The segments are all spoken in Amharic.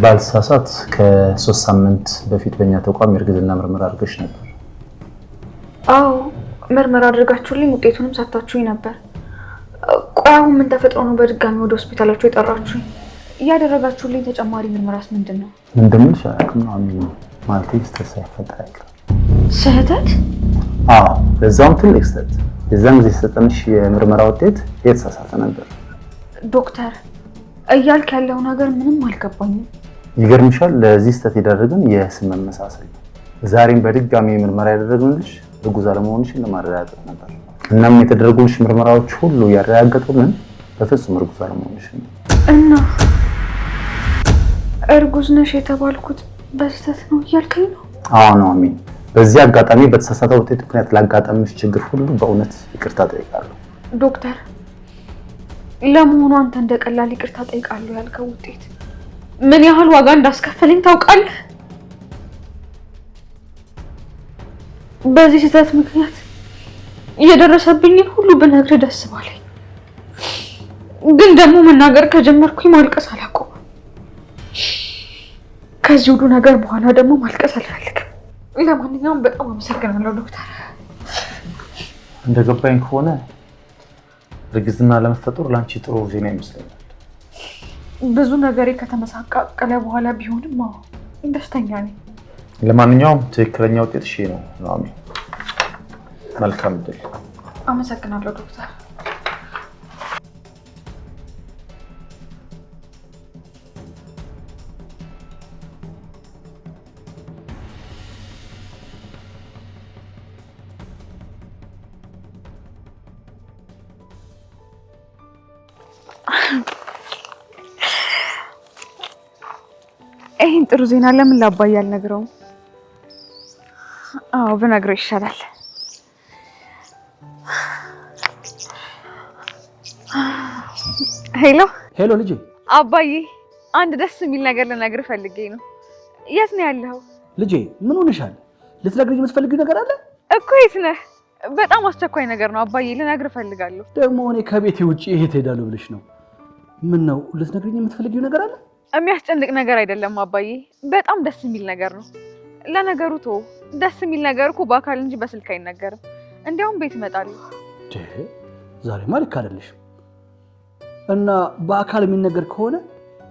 ባልሳሳት ከ3 ሳምንት በፊት በእኛ ተቋም የእርግዝና ምርመራ አድርገሽ ነበር? አዎ ምርመራ አድርጋችሁልኝ ውጤቱንም ሰጣችሁኝ ነበር። ቆይ አሁን ምን ተፈጥሮ ነው በድጋሚ ወደ ሆስፒታላችሁ የጠራችሁኝ? ያደረጋችሁልኝ ተጨማሪ ምርመራስ ምንድነው? እንደምልሽ አቅም ማለት ስህተት ሳይፈጠር አይቀርም። ስህተት? አዎ ለዛውም ትልቅ ስህተት። የዛን ጊዜ የሰጠንሽ የምርመራ ውጤት የተሳሳተ ነበር። ዶክተር እያልክ ያለው ነገር ምንም አልገባኝም። ይገርምሻል፣ ለዚህ ስህተት የዳረገን የስም መመሳሰል። ዛሬም በድጋሚ ምርመራ ያደረግንልሽ እርጉዝ አለመሆንሽን ለማረጋገጥ ነበር። እናም የተደረጉልሽ ምርመራዎች ሁሉ ያረጋገጡልን በፍጹም እርጉዝ አለመሆንሽን ነው። እና እርጉዝ ነሽ የተባልኩት በስህተት ነው እያልከኝ ነው? አዎ ነው አሚን። በዚህ አጋጣሚ በተሳሳተ ውጤት ምክንያት ላጋጠምሽ ችግር ሁሉ በእውነት ይቅርታ ጠይቃለሁ። ዶክተር ለመሆኑ አንተ እንደቀላል ይቅርታ ጠይቃለሁ ያልከው ውጤት ምን ያህል ዋጋ እንዳስከፈለኝ ታውቃለህ? በዚህ ስህተት ምክንያት እየደረሰብኝን ሁሉ ብነግርህ ደስ ባለኝ፣ ግን ደግሞ መናገር ከጀመርኩኝ ማልቀስ አላቆምም። ከዚህ ሁሉ ነገር በኋላ ደግሞ ማልቀስ አልፈልግም። ለማንኛውም በጣም አመሰግናለሁ ዶክተር። እንደገባኝ ከሆነ እርግዝና ለመፈጠሩ ላንቺ ጥሩ ዜና ይመስለኛል። ብዙ ነገሬ ከተመሳቀለ በኋላ ቢሆንም ደስተኛ ነኝ። ለማንኛውም ትክክለኛ ውጤት እሺ ነው ኑሐሚን። መልካም እድል። አመሰግናለሁ ዶክተር። ይሄን ጥሩ ዜና ለምን ላባዬ አልነግረውም? አዎ ብነግረው ይሻላል። ሄሎ ልጄ። አባዬ አንድ ደስ የሚል ነገር ልነግርህ ፈልጌ ነው። የት ነው ያለኸው? ልጄ ምን ሆነሻል? ልትነግሪኝ የምትፈልጊው ነገር አለ እኮ። የት ነህ? በጣም አስቸኳይ ነገር ነው አባዬ፣ ልነግርህ ፈልጋለሁ። ደግሞ እኔ ከቤቴ ውጪ የት ሄዳለሁ ብለሽ ነው? ምን ነው ልትነግሪኝ የምትፈልጊው ነገር አለ? የሚያስጨንቅ ነገር አይደለም አባዬ፣ በጣም ደስ የሚል ነገር ነው። ለነገሩ ደስ የሚል ነገር እኮ በአካል እንጂ በስልክ አይነገርም። እንዲያውም ቤት እመጣለሁ። ዛሬማ ልክ አይደለሽም። እና በአካል የሚነገር ከሆነ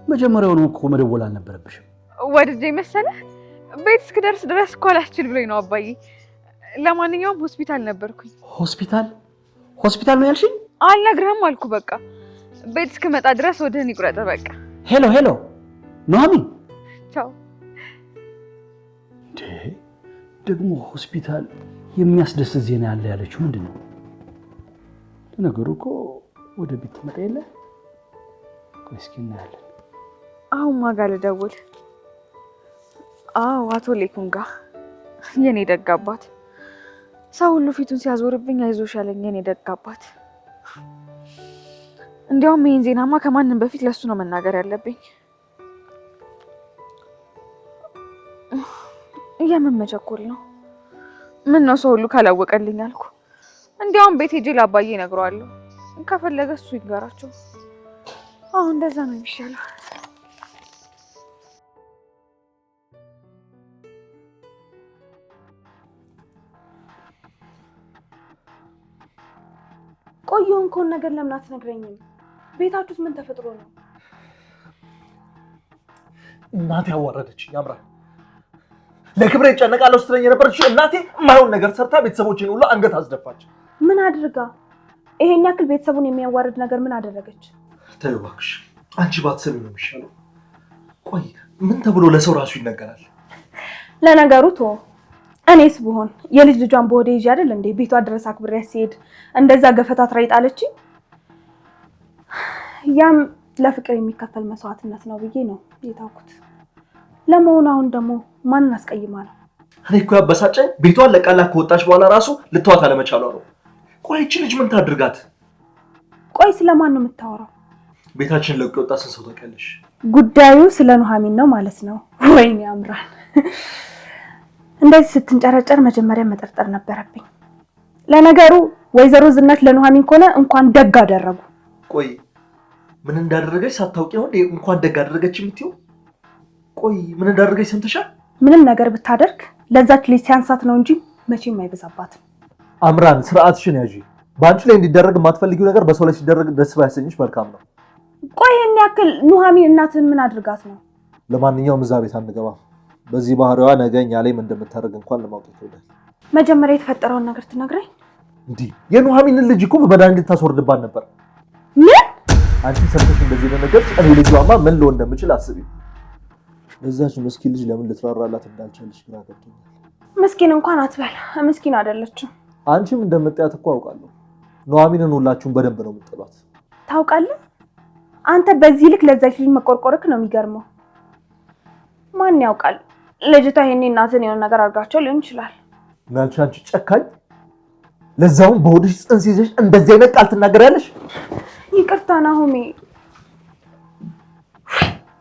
መጀመሪያውኑ እኮ መደወል አልነበረብሽም። ወድጄ መሰለህ? ቤት እስክደርስ ድረስ እኮ አላስችል ብሎኝ ነው አባዬ። ለማንኛውም ሆስፒታል ነበርኩኝ። ሆስፒታል ነው ያልሽኝ? አልነግርህም አልኩ። በቃ ቤት እስክመጣ ድረስ ወድህን ይቁረጥ በቃ። ሄሎ ኑሐሚን። ቻው። ደግሞ ሆስፒታል የሚያስደስት ዜና ያለ ያለችው ምንድን ነው? ለነገሩ እኮ ወደ ቤት ትመጣ የለ? ቆይ እስኪ እናያለን። አሁን ማን ጋር ልደውል? አዎ አቶ ሌኩን ጋር። የኔ ደግ አባት፣ ሰው ሁሉ ፊቱን ሲያዞርብኝ አይዞሽ ያለኝ የኔ ደግ አባት። እንዲያውም ይሄን ዜናማ ከማንም በፊት ለሱ ነው መናገር ያለብኝ። የምን መቸኮል ነው? ምን ነው ሰው ሁሉ ካላወቀልኝ አልኩ። እንዲያውም ቤት ሄጄ ለአባዬ እነግረዋለሁ። ከፈለገ እሱ ይንገራቸው። አሁን እንደዛ ነው የሚሻለው። ቆየውን ኮን ነገር ለምን አትነግረኝም? ቤታችሁስ ምን ተፈጥሮ ነው? እናቴ ያዋረደች ያምራል። ለክብሬ ጨነቃለሁ ስትለኝ የነበረች እናቴ የማይሆን ነገር ሰርታ ቤተሰቦቼን ሁሉ አንገት አስደፋች። ምን አድርጋ? ይሄን ያክል ቤተሰቡን የሚያዋርድ ነገር ምን አደረገች? ተይው እባክሽ፣ አንቺ ባትሰሚ ነው የሚሻለው። ቆይ ምን ተብሎ ለሰው ራሱ ይነገራል? ለነገሩ እኔስ ብሆን የልጅ ልጇን በወዴ ይዤ አይደል እንዴ ቤቷ ድረስ አክብሬያት ሲሄድ እንደዛ ገፈታትራ ይጣለችኝ። ያም ለፍቅር የሚከፈል መስዋዕትነት ነው ብዬ ነው የታውኩት። ለመሆኑ አሁን ደግሞ ማንን አስቀይማ ነው? እኔ እኮ ያበሳጨኝ ቤቷን ለቃላ ከወጣች በኋላ ራሱ ልትዋት አለመቻሏ ነው። ቆይ እቺ ልጅ ምን ታድርጋት? ቆይ ስለማን ነው የምታወራው? ቤታችን ለቆ ወጣ ሰው ታውቂያለሽ? ጉዳዩ ስለ ኑሐሚን ነው ማለት ነው። ወይኔ ያምራል። እንደዚህ ስትንጨረጨር መጀመሪያ መጠርጠር ነበረብኝ። ለነገሩ ወይዘሮ ዝናት ለኑሐሚን ከሆነ እንኳን ደግ አደረጉ። ቆይ ምን እንዳደረገች ሳታውቂ ነው እንኳን ደግ አደረገች የምትይው? ቆይ ምን እንዳደረገች ሰምተሻል? ምንም ነገር ብታደርግ ለዛች ልጅ ሲያንሳት ነው እንጂ መቼም አይበዛባትም። አምራን ስርዓትሽን ያዢ። በአንቺ ላይ እንዲደረግ የማትፈልጊው ነገር በሰው ላይ ሲደረግ ደስ ባያሰኝሽ መልካም ነው። ቆይ ይሄን ያክል ኑሐሚን እናትህን ምን አድርጋት ነው? ለማንኛውም እዛ ቤት አንገባም። በዚህ ባህሪዋ ነገ እኛ ላይ ምን እንደምታደርግ እንኳን ለማውጣት ይወዳል። መጀመሪያ የተፈጠረውን ነገር ትነግረኝ። እንዴ የኑሐሚንን ልጅ እኮ በመድኃኒት ልታስወርድባት ነበር። ምን? አንቺ ሰምተሽ እንደዚህ ለነገርሽ እኔ ልጇማ ምን ልሆን እንደምችል አስቢ። ለዛች ምስኪን ልጅ ለምን ልትራራላት እንዳልቻለሽ ግራ ገብቶኛል። ምስኪን እንኳን አትበል፣ ምስኪን አይደለችም። አንቺም እንደምትያት እኮ አውቃለሁ። ኑሐሚንን ሁላችሁም በደንብ ነው የምትጠሏት። ታውቃለህ? አንተ በዚህ ልክ ለዛች ልጅ መቆርቆርክ ነው የሚገርመው። ማን ያውቃል? ልጅቷ ይሄኔ እናትን የሆነ ነገር አድርጋቸው ሊሆን ይችላል። ናንቺ አንቺ ጨካኝ፣ ለዛውም በሆድሽ ጽንስ ይዘሽ እንደዚህ አይነት ቃል ትናገሪያለሽ? ይቅርታ ናሆሜ፣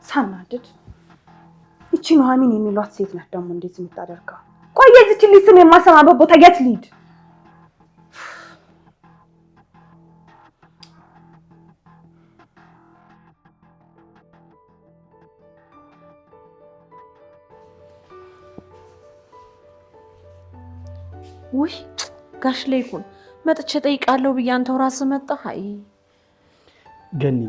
ሳናድድ። እቺ ኑሐሚን የሚሏት ሴት ናት ደግሞ እንዴት የምታደርገው? ቆይ የዚች ልጅ ስም የማሰማበት ቦታ የት ልሂድ? ውይ ጋሽ ለይኩን መጥቼ ጠይቃለሁ ብዬ አንተው ራስህ መጣህ። አይ ገኒ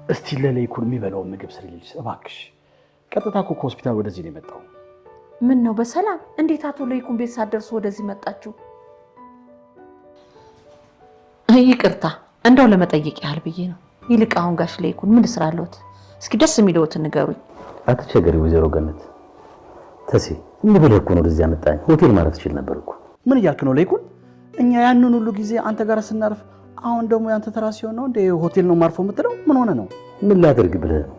እስቲ ለለይኩን የሚበላውን ምግብ ስሪልኝ እባክሽ። ቀጥታ እኮ ከሆስፒታል ወደዚህ ነው የመጣው። ምን ነው በሰላም? እንዴት አቶ ለይኩን ቤት ሳትደርሱ ወደዚህ መጣችሁ? ይቅርታ እንደው ለመጠየቅ ያህል ብዬ ነው። ይልቅ አሁን ጋሽ ለይኩን ምን ስራ አለዎት? እስኪ ደስ የሚለዎትን ንገሩኝ። አትቸገሪ ወይዘሮ ገነት። ተሲ ምን ብለህ እኮ ነው ወደዚህ ያመጣኝ? ሆቴል ማለት ትችል ነበር እኮ። ምን እያልክ ነው ለይኩን? እኛ ያንን ሁሉ ጊዜ አንተ ጋር ስናርፍ አሁን ደግሞ ያንተ ተራ ሲሆን ነው እንደ ሆቴል ነው ማርፎ የምትለው? ምን ሆነ ነው? ምን ላደርግ ብለህ ነው?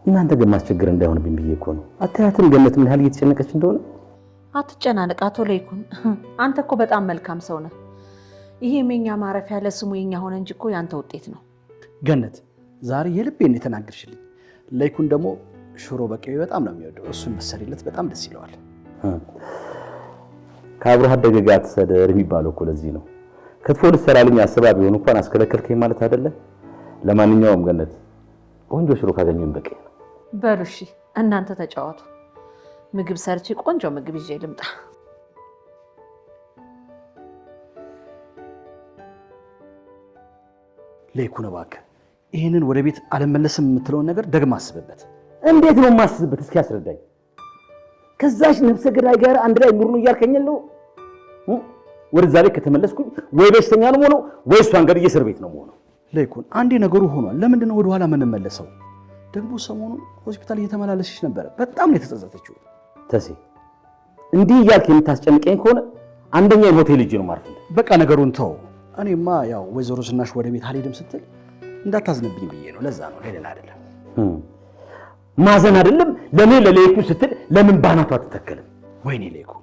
እናንተ ግን ማስቸገር እንዳይሆንብኝ ብዬ እኮ ነው። አታያትም ገነት ምን ያህል እየተጨነቀች እንደሆነ? አትጨናነቅ አቶ ለይኩን፣ አንተ እኮ በጣም መልካም ሰው ነህ። ይሄም የኛ ማረፊያ ለስሙ የኛ ሆነ እንጂ እኮ ያንተ ውጤት ነው። ገነት ዛሬ የልቤን የተናገርሽልኝ። ለይኩን ደግሞ ሽሮ በቅቤ በጣም ነው የሚወደው። እሱን መሰሪለት በጣም ደስ ይለዋል። ከአብሮ አደገ ጋር ተሰደር የሚባለው እኮ ለዚህ ነው። ክትፎ ልትሰራልኝ አስባ ቢሆን እንኳን አስከለከልከኝ ማለት አይደለ? ለማንኛውም ገነት ቆንጆ ሽሮ ካገኘን በቂ ነው። በሉ እሺ እናንተ ተጫወቱ። ምግብ ሰርቼ ቆንጆ ምግብ ይዤ ልምጣ። ለይኩን እባክህ ይሄንን ወደ ቤት አልመለስም የምትለውን ነገር ደግማ አስብበት። እንዴት ነው የማስብበት? እስኪ አስረዳኝ። ከዛሽ ነፍሰ ገዳይ ጋር አንድ ላይ ኑር ነው እያልከኝ ነው? ወደዛ ላይ ከተመለስኩኝ ወይ በሽተኛ ነው ሆኖ ወይ እሷን ገድዬ እስር ቤት ነው የምሆነው። ለይኩን አንዴ ነገሩ ሆኗል። ለምንድን ነው ወደኋላ የምንመለሰው? ደግሞ ሰሞኑን ሆስፒታል እየተመላለሰች ነበረ። በጣም ነው የተጸጸተችው። ተሴ እንዲህ እያልክ የምታስጨንቀኝ ከሆነ አንደኛ የሆቴል ልጅ ነው ማለት ነው። በቃ ነገሩን ተው። እኔማ ያው ወይዘሮ ዝናሽ ወደ ቤት አልሄድም ስትል እንዳታዝንብኝ ብዬ ነው። ለዛ ነው፣ ሌላ አይደለም። ማዘን አይደለም ለኔ ለለይኩን ስትል ለምን ባናቷ አትተከልም? ወይኔ ለይኩን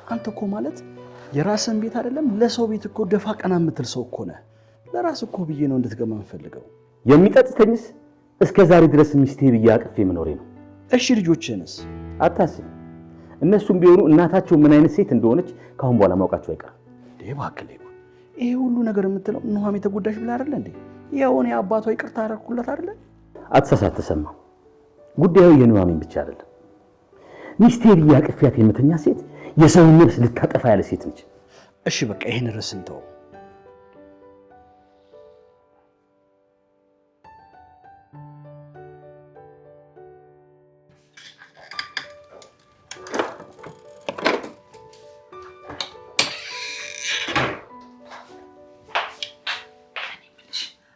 አንተ እኮ ማለት የራስን ቤት አይደለም ለሰው ቤት እኮ ደፋ ቀና የምትል ሰው እኮ ነህ። ለራስ እኮ ብዬ ነው እንድትገማ የምፈልገው። የሚጠጥተኝስ እስከ ዛሬ ድረስ ሚስቴ ብዬ አቅፌ መኖሬ ነው። እሺ ልጆችህንስ? አታስብ። እነሱም ቢሆኑ እናታቸው ምን አይነት ሴት እንደሆነች ካሁን በኋላ ማውቃቸው አይቀርም። እባክህ ለይኩን ይሄ ሁሉ ነገር የምትለው ኑሐሚን ተጎዳሽ ብለህ አይደለ እንዴ? የሆነ አባቷ ይቅርታ አደረኩላት አይደለ? አትሳሳት ተሰማ። ጉዳዩ የኑሐሚን ብቻ አይደለም። ሚስቴ ብዬ አቅፌያት የምተኛ ሴት የሰውን ነፍስ ልታጠፋ ያለ ሴት ነች። እሺ በቃ ይሄን ርዕስ እንተው።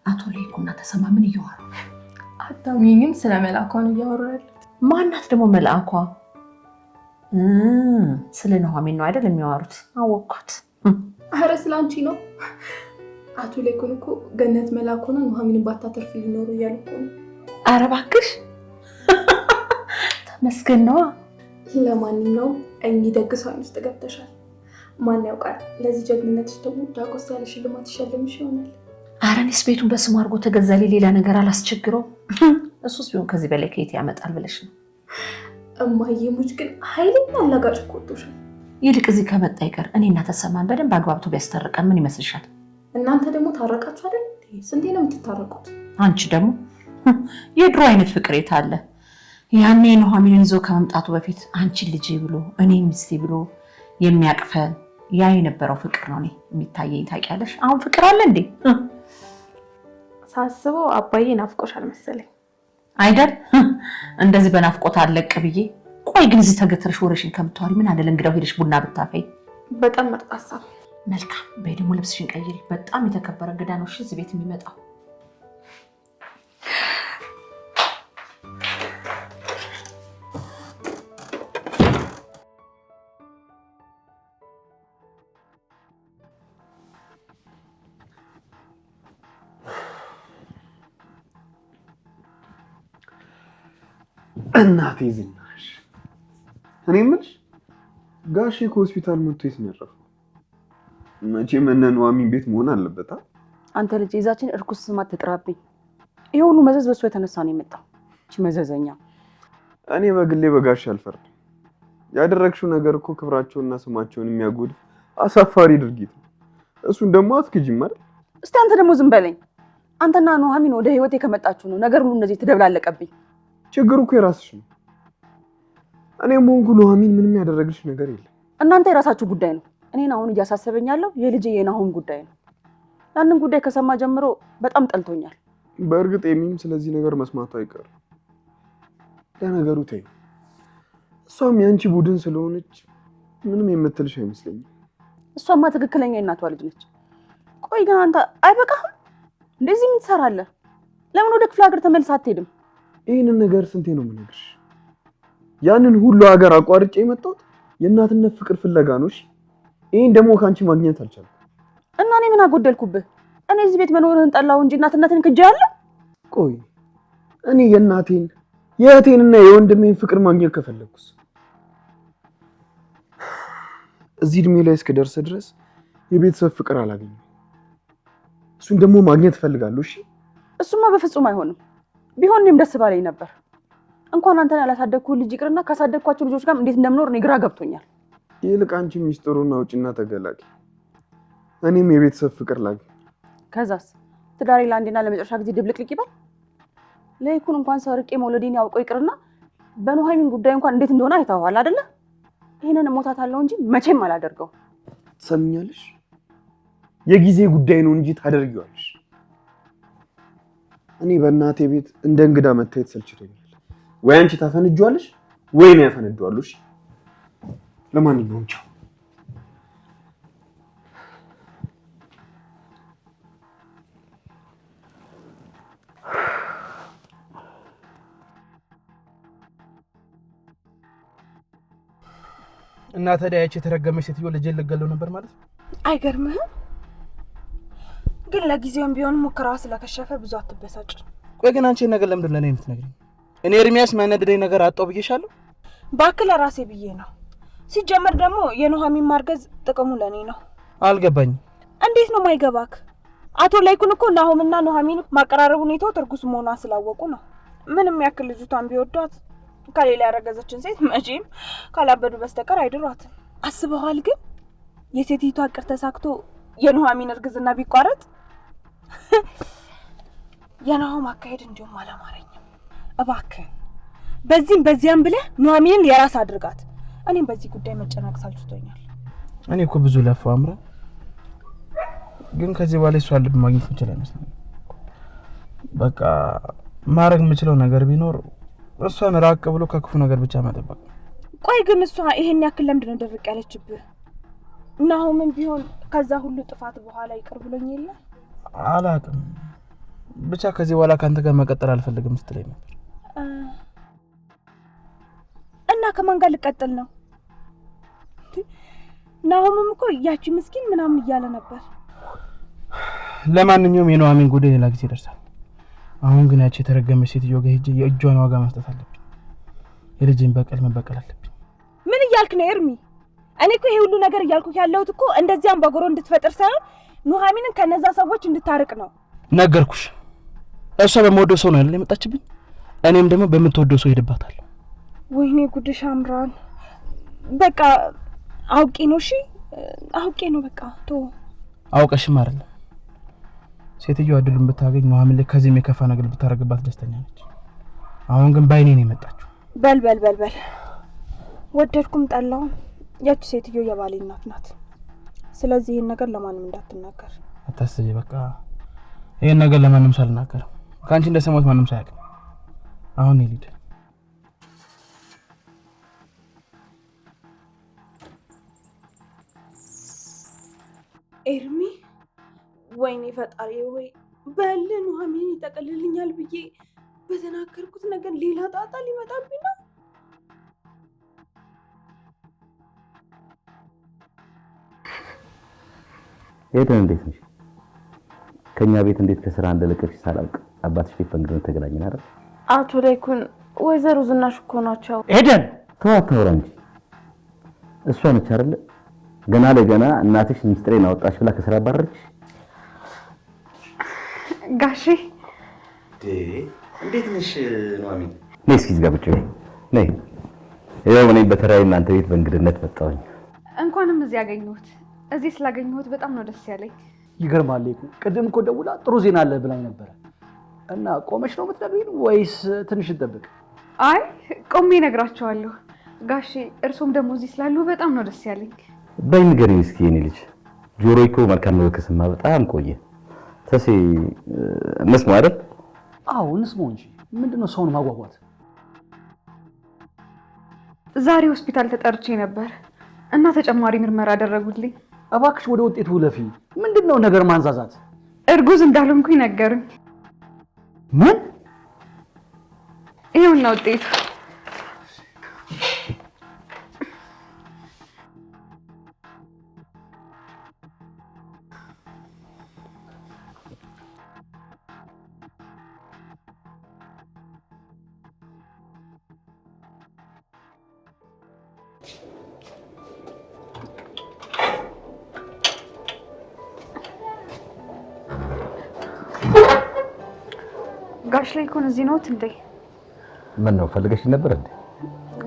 አቶ ለይኩንና ተሰማ ምን እያወሩ? አታውኝም? ስለ መልአኳ ነው እያወሩ ያሉት። ማናት ደግሞ መልአኳ? ስለ ኑሐሚን ነው አይደል የሚያወሩት? አወቅኳት። አረ ስለ አንቺ ነው። አቶ ለይኩን እኮ ገነት መልአክ ሆና ኑሐሚንን ባታተርፍ ሊኖሩ እያሉ እኮ ነው። አረ እባክሽ ተመስገን ነዋ። ለማንኛውም እኚህ ደግ ሰው ውስጥ ገብተሻል። ማን ያውቃል፣ ለዚህ ጀግንነትሽ ደግሞ ዳጎስ ያለ ሽልማት ይሸልምሽ ይሆናል። አረ እኔስ ቤቱን በስሙ አድርጎ ተገዛልኝ፣ ሌላ ነገር አላስቸግረው። እሱስ ቢሆን ከዚህ በላይ ከየት ያመጣል ብለሽ ነው? እማዬ ሙች ግን ኃይለኛ አላጋጭ እኮ ወጥቶሻል። ይልቅ እዚህ ከመጣ ይቀር እኔና ተሰማን በደንብ አግባብቶ ቢያስታርቀን ምን ይመስልሻል? እናንተ ደግሞ ታረቃችሁ አይደል? ስንቴ ነው የምትታረቁት? አንቺ ደግሞ የድሮ አይነት ፍቅር የት አለ? ያኔ ኑሐሚንን ይዞ ከመምጣቱ በፊት አንቺ ልጄ ብሎ እኔ ሚስቴ ብሎ የሚያቅፈን ያ የነበረው ፍቅር ነው እኔ የሚታየኝ። ታውቂያለሽ? አሁን ፍቅር አለ እንዴ? ሳስበው አባዬ ናፍቆሻል መሰለኝ አይደል? እንደዚህ በናፍቆት አለቅ ብዬ። ቆይ ግን እዚህ ተገትረሽ ወሬሽን ከምታወሪ ምን አለ ለእንግዳው ሄደሽ ቡና ብታፈይ? በጣም ምርጥ ሀሳብ። መልካም። በይ ደግሞ ልብስሽን ቀይሪ። በጣም የተከበረ እንግዳ ነው እዚህ ቤት የሚመጣው። እናቴ ዝናሽ፣ እኔ የምልሽ ጋሼ ከሆስፒታል መጥቶ የት ነው ያረፈው? መቼም እነ ኑሐሚን ቤት መሆን አለበት። አንተ ልጅ ይዛችን እርኩስ ስማት ተጥራብኝ። ይሄ ሁሉ መዘዝ በሱ የተነሳ ነው የመጣው። እቺ መዘዘኛ። እኔ በግሌ በጋሼ አልፈርድም። ያደረግሽው ነገር እኮ ክብራቸውና ስማቸውን የሚያጎድፍ አሳፋሪ ድርጊት ነው። እሱን ደግሞ አትክጂም አይደል? እስቲ አንተ ደግሞ ዝም በለኝ። አንተና ኑሐሚን ወደ ህይወቴ ከመጣችሁ ነው ነገር ሁሉ እንደዚህ ተደብላለቀብኝ። ችግሩ እኮ የራስሽ ነው። እኔም ሆንኩ ኑሐሚን ምንም ያደረግልሽ ነገር የለም። እናንተ የራሳችሁ ጉዳይ ነው። እኔን አሁን እያሳሰበኝ ያለው የልጄ የናሆም ጉዳይ ነው። ያንን ጉዳይ ከሰማ ጀምሮ በጣም ጠልቶኛል። በእርግጥ የሚም ስለዚህ ነገር መስማቱ አይቀርም። ለነገሩ ተይ፣ እሷም የአንቺ ቡድን ስለሆነች ምንም የምትልሽ አይመስለኝም። እሷማ ትክክለኛ የእናቷ ልጅ ነች። ቆይ ግን አንተ አይበቃህም? እንደዚህ ምን ትሰራለህ? ለምን ወደ ክፍለ ሀገር ተመልሰህ አትሄድም? ይህንን ነገር ስንቴ ነው የምነግርሽ? ያንን ሁሉ ሀገር አቋርጬ የመጣሁት የእናትነት ፍቅር ፍለጋ ነው። እሺ፣ ይሄን ደግሞ ካንቺ ማግኘት አልቻልኩም። እና እኔ ምን አጎደልኩብህ? እኔ እዚህ ቤት መኖርህን ጠላሁ እንጂ እናትነትን ክጄአለሁ? ቆይ እኔ የእናቴን የእህቴንና የወንድሜን ፍቅር ማግኘት ከፈለኩስ እዚህ እድሜ ላይ እስከደርስ ድረስ የቤተሰብ ፍቅር አላገኘም። እሱን ደግሞ ማግኘት እፈልጋለሁ። እሺ፣ እሱማ በፍጹም አይሆንም። ቢሆን እኔም ደስ ባለኝ ነበር። እንኳን አንተን ያላሳደግኩህ ልጅ ይቅርና ካሳደግኳቸው ልጆች ጋር እንዴት እንደምኖር እኔ ግራ ገብቶኛል። ይልቅ አንቺ ሚስጥሩን አውጪና ተገላቂ፣ እኔም የቤተሰብ ፍቅር ላግኝ። ከዛስ ትዳሬ ለአንዴና ለመጨረሻ ጊዜ ድብልቅልቅ ይባል። ለይኩን እንኳን ሰርቄ መውለዴን ያውቀው ይቅርና በኑሐሚን ጉዳይ እንኳን እንዴት እንደሆነ አይተዋል አይደለ? ይሄንን እሞታታለሁ እንጂ መቼም አላደርገው። ትሰምኛለሽ? የጊዜ ጉዳይ ነው እንጂ ታደርጊዋለሽ። እኔ በእናቴ ቤት እንደ እንግዳ መታየት ሰልችቶኛል። ወይ አንቺ ታፈንጇለሽ ወይ ነው ያፈነጇለሽ። ለማንኛውም ቻው። እና ታዲያ ያቺ የተረገመች ሴትዮ ልጄን ልገለው ነበር ማለት ነው? አይገርምህም? ግን ለጊዜውም ቢሆን ሙከራዋ ስለከሸፈ ብዙ አትበሳጭ። ቆይ ግን አንቺ ነገር ለምንድን ነው ለኔ የምትነግሪኝ? እኔ ኤርሚያስ ማይነድደኝ ነገር አጣው ብዬሻለሁ። እባክህ ለራሴ ብዬ ነው። ሲጀመር ደግሞ የኑሐሚን ማርገዝ ጥቅሙ ለኔ ነው። አልገባኝም። እንዴት ነው ማይገባክ? አቶ ላይኩን እኮ ናሆምና ኑሐሚን ማቀራረቡን የተው ትርጉስ መሆኗን ስላወቁ ነው። ምንም ያክል ልጅቷን ቢወዷት ከሌላ ያረገዘችን ሴት መቼም ካላበዱ በስተቀር አይድሯትም። አስበዋል? ግን የሴቲቷ እቅድ ተሳክቶ የኑሐሚን እርግዝና ቢቋረጥ የናሆም አካሄድ እንዲሁም አላማረኝም። እባክህ በዚህም በዚያም ብለህ ኑሐሚንን የራስ አድርጋት። እኔም በዚህ ጉዳይ መጨነቅ ሳልችቶኛል። እኔ እኮ ብዙ ለፋው አምራ፣ ግን ከዚህ በኋላ እሷ ልብ ማግኘት እንችላለን አይመስልም? በቃ ማድረግ የምችለው ነገር ቢኖር እሷን ራቅ ብሎ ከክፉ ነገር ብቻ መጠበቅ። ቆይ ግን እሷ ይሄን ያክል ለምንድን ነው ደርቅ ያለችብህ? ናሆምም ቢሆን ከዛ ሁሉ ጥፋት በኋላ ይቅር ብሎኝ የለ? አላውቅም፣ ብቻ ከዚህ በኋላ ካንተ ጋር መቀጠል አልፈልግም ስትለኝ ነበር። እና ከማን ጋር ልቀጥል ነው? ናሆምም እኮ ያቺ ምስኪን ምናምን እያለ ነበር። ለማንኛውም የኑሐሚን ጉዳይ ሌላ ጊዜ ይደርሳል። አሁን ግን ያቺ የተረገመች ሴትዮ ጋር ሄጄ የእጇን ዋጋ መስጠት አለብኝ። የልጄን በቀል መበቀል አለብኝ። ምን እያልክ ነው ኤርሚ? እኔ እኮ ይሄ ሁሉ ነገር እያልኩ ያለሁት እኮ እንደዚያም በጎሮ እንድትፈጥር ሳይሆን ኑሐሚንን ከነዛ ሰዎች እንድታርቅ ነው። ነገርኩሽ፣ እሷ በመወደው ሰው ነው አይደል የመጣችብኝ? እኔም ደግሞ በምትወደው ሰው ሄድባታለሁ። ወይኔ ጉድሽ አምራን። በቃ አውቄ ነው። እሺ አውቄ ነው። በቃ ቶ አውቀሽም አይደለም ሴትዮዋ እድሉን ብታገኝ ኑሐሚን ላይ ከዚህም የከፋ ነገር ብታረግባት ደስተኛ ነች። አሁን ግን ባይኔ ነው የመጣችው። በል ወደድኩም ጠላው ያቺ ሴትዮ የባሌ እናት ናት። ስለዚህ ይሄን ነገር ለማንም እንዳትናገር። አታስቢ፣ በቃ ይሄን ነገር ለማንም ሳልናገር ካንቺ እንደሰማሁት ማንም ሳያውቅ። አሁን ይልድ ኤርሚ፣ ወይኔ ፈጣሪ ወይ በል ኑሐሚን ይጠቀልልኛል ብዬ በተናገርኩት ነገር ሌላ ጣጣ ሊመጣብኝ ነው። ኤደን እንዴት ነሽ? ከኛ ቤት እንዴት ከስራ እንደለቀቅሽ ሳላውቅ አባትሽ ቤት በእንግድነት ተገናኘን አይደል? አቶ ላይኩን ወይዘሮ ዝናሽ እኮ ናቸው። ኤደን ተዋታውራ እንጂ እሷ ነች አይደል? ገና ለገና እናትሽ ሚስጥሬን አወጣሽ ብላ ከስራ አባረረች። ጋሼ እንዴት ነሽ ኑሐሚን? ነይ እስኪ እዚህ ጋር ቁጭ በይ። ነይ ይኸው እኔ በተራዬ እናንተ ቤት በእንግድነት መጣሁኝ። እንኳንም እዚህ ያገኘሁት። እዚህ ስላገኘሁት በጣም ነው ደስ ያለኝ። ይገርማል እኮ ቅድም እኮ ደውላ ጥሩ ዜና አለ ብላኝ ነበር። እና ቆመሽ ነው የምትነግሪኝ ወይስ ትንሽ እንጠብቅ? አይ ቆሜ እነግራቸዋለሁ ጋሼ። እርሶም ደግሞ እዚህ ስላሉ በጣም ነው ደስ ያለኝ። በይ ንገሪኝ እስኪ የኔ ልጅ። ጆሮዬ እኮ መልካም ነው ከሰማ በጣም ቆየ። ተሴ እንስማው አይደል? አዎ እንስማው እንጂ ምንድነው ሰውን ማጓጓት? ዛሬ ሆስፒታል ተጠርቼ ነበር እና ተጨማሪ ምርመራ አደረጉልኝ። እባክሽ ወደ ውጤቱ ለፊ። ምንድነው ነገር ማንዛዛት? እርጉዝ እንዳልሆንኩኝ ነገሩኝ። ምን? ይኸውና ውጤቱ። ጋሽ ላይኩን እዚህ ነዎት እንዴ? ምን ነው ፈልገሽ ነበር እንዴ?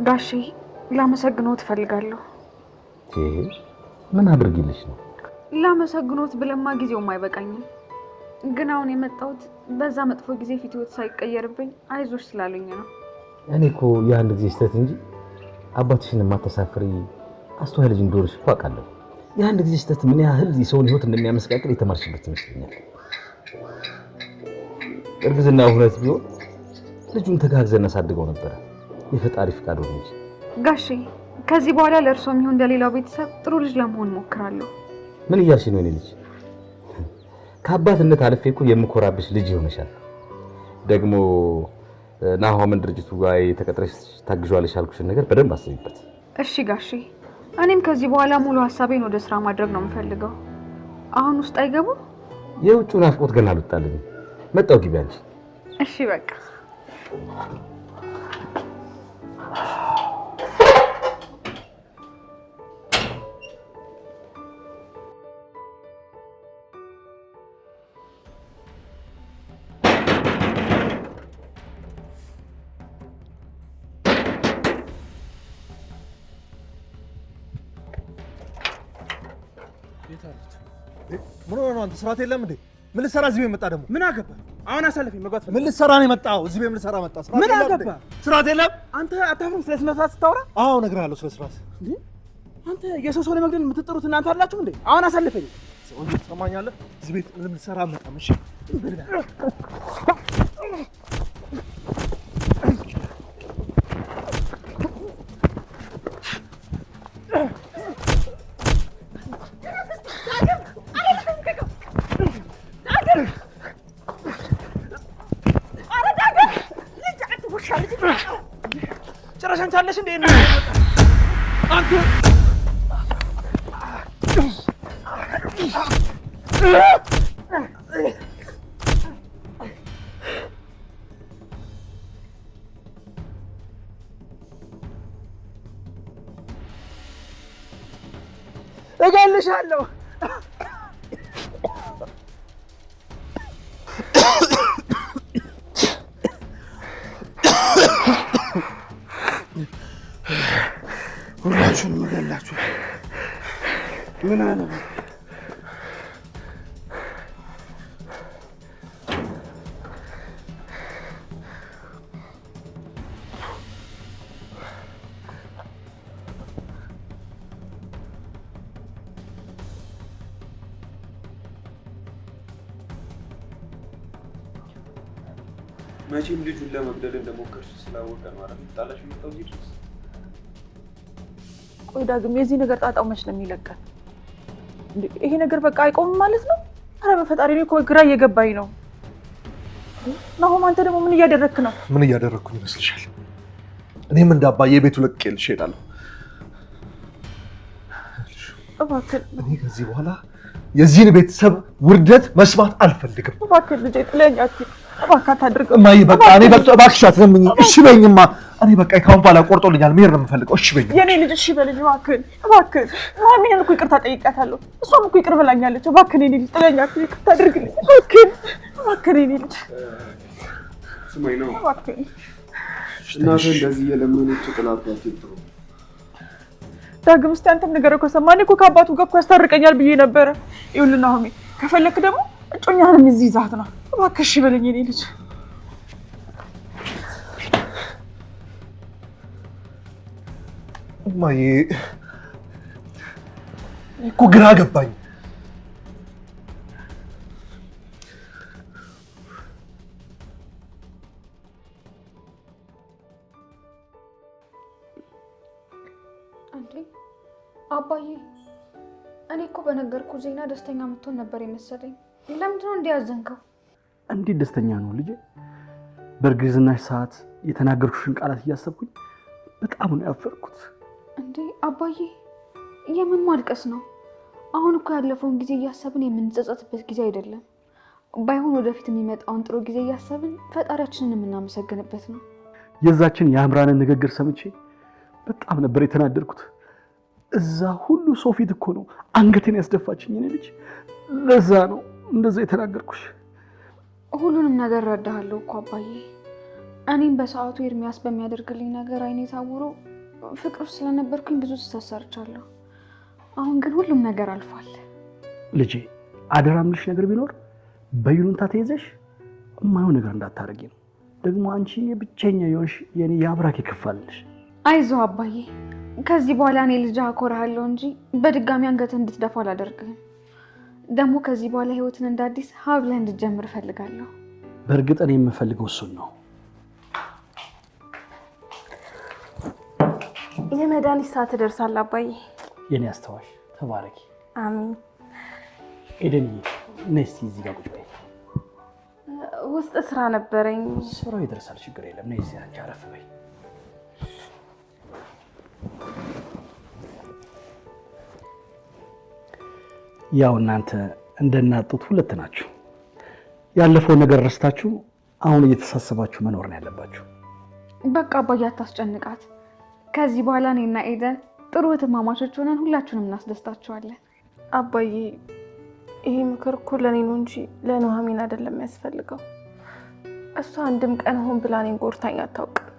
ጋሼ ላመሰግኖት ፈልጋለሁ። ምን አድርጊልሽ ነው? ላመሰግኖት ብለማ ጊዜውም አይበቃኝም። ግን አሁን የመጣሁት በዛ መጥፎ ጊዜ ፊትዎት ሳይቀየርብኝ አይዞሽ ስላሉኝ ነው። እኔ እኮ የአንድ ጊዜ ስህተት እንጂ አባትሽን የማተሳፍሪ አስተዋይ ልጅ እንደሆንሽ እኮ አውቃለሁ። የአንድ ጊዜ ስህተት ምን ያህል የሰውን ሕይወት እንደሚያመሰቃቅል የተማርሽበት ይመስለኛል። እርግዝና እውነት ቢሆን ልጁን ተጋግዘን አሳድገው ነበር። የፈጣሪ ፍቃድ ሆነ እንጂ። ጋሼ ከዚህ በኋላ ለእርሶም ይሁን እንደሌላው ቤተሰብ ጥሩ ልጅ ለመሆን ሞክራለሁ። ምን እያልሽ ነው? እኔ ልጅ ከአባትነት አልፌ እኮ የምኮራብሽ ልጅ ይሆነሻል። ደግሞ ናሆምን ድርጅቱ ጋር ተቀጥረሽ ታግዣለሽ ያልኩሽን ነገር በደንብ አስቢበት። እሺ ጋሼ፣ እኔም ከዚህ በኋላ ሙሉ ሀሳቤን ወደ ስራ ማድረግ ነው የምፈልገው። አሁን ውስጥ አይገቡ? የውጭው ናፍቆት ገና አልወጣልኝ። መጣው ግቢ አንቺ። እሺ በቃ ምን ሆነ ነው? አንተ ስራት የለም እንዴ? ምን ልትሰራ እዚህ ቤት መጣ? ደግሞ ምን አገባ? አሁን አሳልፈኝ መግባት ፈልግ። ምን ልትሰራ ነው የመጣው? እዚህ ቤት ምን ልትሰራ መጣ? ምን አገባ? ስራት የለም። አንተ አታፍርም? ስለ ስነ ስርዓት ስታወራ? አዎ እነግርሃለሁ ስለ ስራት። እንዴ አንተ የሰው ሰው ለመግደል የምትጠሩት እናንተ አላችሁ እንዴ? አሁን አሳልፈኝ። ሰው ትሰማኛለህ? እዚህ ቤት ምንም ልትሰራ መጣም። እሺ ጭራሽ አንቺ አለሽ እንዴ? አንተ እገልሻለሁ። ሁላችሁንም እገላችሁ። ምን አለ መቼም ልጁን ለመግደል እንደሞከርሽ ስላወቀ ነው አይደል ጣላሽ መጣው እዚህ ድረስ። ቆይ ዳግም የዚህ ነገር ጣጣው መች ነው የሚለቀን? ይሄ ነገር በቃ አይቆምም ማለት ነው? ኧረ በፈጣሪ እኔ እኮ ግራ እየገባኝ ነው። ናሆም አንተ ደግሞ ምን እያደረክ ነው? ምን እያደረኩኝ ይመስልሻል? እኔም እንደ አባዬ ቤቱ ለቅቄልሽ እሄዳለሁ። እባክህ እኔ ከዚህ በኋላ የዚህን ቤተሰብ ውርደት መስማት አልፈልግም። እባክህ ልጄ ጥለኸኝ አትሂድ። እባክህ አታድርገው። እማዬ በቃ እኔ በቃ እባክሽ አትለምኝ። እሺ በይኝማ። እኔ በቃ ካሁን በኋላ ቆርጦልኛል። መሄድ ነው የምፈልገው። እሺ በይኝ የኔ ልጅ። እሺ በልኝ እባክህ እባክህ። ማሚን እኮ ይቅርታ ጠይቄያታለሁ። እሷም እኮ ይቅር ብላኛለች። እባክህ የኔ ልጅ ጥለኸኝ አትሂድ። ይቅርታ አድርግልኝ እባክህ እባክህ የኔ ልጅ። ስማኝ ነው እባክህ እናትህ እንደዚህ የለመነች ጥላት አትጥሩ። ዳግም እስኪ አንተም ነገር እኮ ሰማኝ እኮ ከአባቱ ጋር እኮ ያስታርቀኛል ብዬ ነበረ። ይኸውልህ ናሆሜ ከፈለክ ደግሞ እጮኛህንም እዚህ ይዛት ነው። እባክህ እሺ በለኝ የኔ ልጅ። እማዬ እኮ ግራ ገባኝ። አባዬ እኔ እኮ በነገርኩ ዜና ደስተኛ የምትሆን ነበር የመሰለኝ። ለምንድን ነው እንዲያዘንከው? እንዴት ደስተኛ ነው ልጄ? በእርግዝናሽ ሰዓት የተናገርኩሽን ቃላት እያሰብኩኝ በጣም ነው ያፈርኩት። እንዴ አባዬ የምን ማልቀስ ነው? አሁን እኮ ያለፈውን ጊዜ እያሰብን የምንጸጸትበት ጊዜ አይደለም። ባይሆን ወደፊት የሚመጣውን ጥሩ ጊዜ እያሰብን ፈጣሪያችንን የምናመሰግንበት ነው። የዛችን የአምራንን ንግግር ሰምቼ በጣም ነበር የተናደድኩት። እዛ ሁሉ ሰው ፊት እኮ ነው አንገቴን ያስደፋችኝ የኔ ልጅ። ለዛ ነው እንደዛ የተናገርኩሽ። ሁሉንም ነገር ረዳሃለሁ እኮ አባዬ። እኔም በሰዓቱ ኤርሚያስ በሚያደርግልኝ ነገር አይኔ ታውሮ ፍቅር ውስጥ ስለነበርኩኝ ብዙ ስህተት ሰርቻለሁ። አሁን ግን ሁሉም ነገር አልፏል። ልጄ አደራ የምልሽ ነገር ቢኖር በይሉንታ ተይዘሽ የማይሆን ነገር እንዳታረጊ ነው። ደግሞ አንቺ ብቸኛ የሆንሽ የኔ የአብራክ ይከፋልሽ። አይዞህ አባዬ፣ ከዚህ በኋላ እኔ ልጅ አኮራሃለሁ እንጂ በድጋሚ አንገትህን እንድትደፋ አላደርግህም። ደግሞ ከዚህ በኋላ ህይወትን እንደ አዲስ ሀብለህ እንድትጀምር እፈልጋለሁ። በእርግጥ እኔ የምፈልገው እሱን ነው። የመድኃኒት ሰዓት ደርሳል አባዬ። የኔ አስተዋሽ ተባረኪ። አሜን። ኤደንዬ ነይ እስኪ እዚህ ጋር ቁጭ በይ። ውስጥ ስራ ነበረኝ። ስራው ይደርሳል፣ ችግር የለም። ነይ እዚህ አንቺ አረፍ በይ። ያው እናንተ እንደናጡት ሁለት ናችሁ። ያለፈው ነገር ረስታችሁ አሁን እየተሳሰባችሁ መኖር ነው ያለባችሁ። በቃ አባዬ አታስጨንቃት። ከዚህ በኋላ እኔና ኤደን ጥሩ እህትማማቾች ሆነን ሁላችሁንም እናስደስታችኋለን። አባዬ ይሄ ምክር እኮ ለእኔ ነው እንጂ ለኑሐሚን አይደለም የሚያስፈልገው። እሷ አንድም ቀን ሆን ብላ እኔን ጎድታኝ አታውቅም።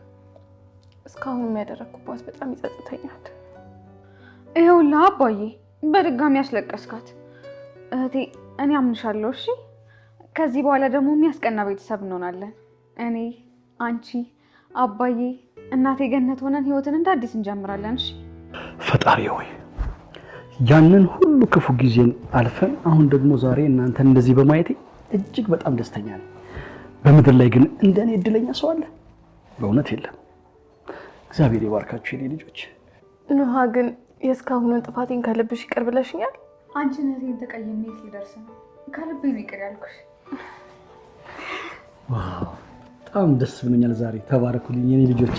እስካሁን የሚያደረግኩባት በጣም ይጸጽተኛል። ይኸውልህ አባዬ በድጋሚ ያስለቀስካት። እህቴ እኔ አምንሻለሁ። እሺ ከዚህ በኋላ ደግሞ የሚያስቀና ቤተሰብ እንሆናለን። እኔ፣ አንቺ፣ አባዬ፣ እናቴ ገነት ሆነን ህይወትን እንደ አዲስ እንጀምራለን። እሺ ፈጣሪ ሆይ ያንን ሁሉ ክፉ ጊዜን አልፈን አሁን ደግሞ ዛሬ እናንተን እንደዚህ በማየቴ እጅግ በጣም ደስተኛ ነኝ። በምድር ላይ ግን እንደኔ እድለኛ ሰው አለ? በእውነት የለም። እግዚአብሔር ይባርካችሁ የኔ ልጆች። ኑሃ ግን የእስካሁኑን ጥፋቴን ከልብሽ ይቅር ብለሽኛል? አንቺን እህቴን ተቀየሜ ልደርስ ነው ከልቤ ነው ይቅር ያልኩሽ። በጣም ደስ ብሎኛል ዛሬ። ተባረኩልኝ የኔ ልጆች።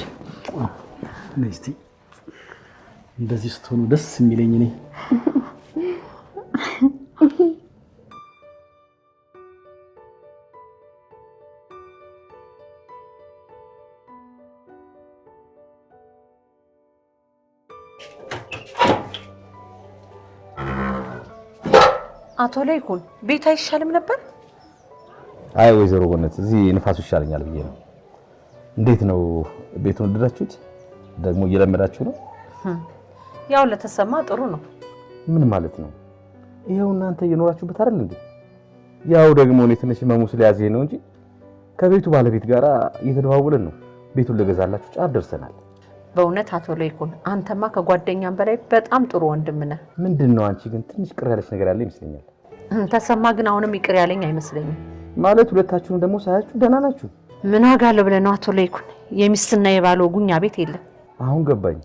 ነይ እስቲ እንደዚህ ስትሆኑ ደስ የሚለኝ እኔ። አቶ ለይኩን ቤት አይሻልም ነበር? አይ ወይዘሮ ገነት እዚህ ንፋሱ ይሻለኛል ብዬ ነው። እንዴት ነው ቤቱን ወደዳችሁት? ደግሞ እየለመዳችሁ ነው? ያው ለተሰማ ጥሩ ነው። ምን ማለት ነው? ይሄው እናንተ እየኖራችሁበት አይደል እንዴ? ያው ደግሞ እኔ ትንሽ ህመሙ ስለያዘኝ ነው እንጂ ከቤቱ ባለቤት ጋር እየተደዋወልን ነው። ቤቱን ልገዛላችሁ ጫፍ ደርሰናል። በእውነት አቶ ለይኩን አንተማ ከጓደኛም በላይ በጣም ጥሩ ወንድም ነህ። ምንድነው አንቺ ግን ትንሽ ቅር ያለሽ ነገር ያለ ይመስለኛል። ተሰማ ግን አሁንም ይቅር ያለኝ አይመስለኝም። ማለት ሁለታችሁም ደግሞ ሳያችሁ ደህና ናችሁ? ምን አጋለ ብለህ ነው አቶ ለይኩን? የሚስትና የባል ወጉኛ ቤት የለም። አሁን ገባኝ።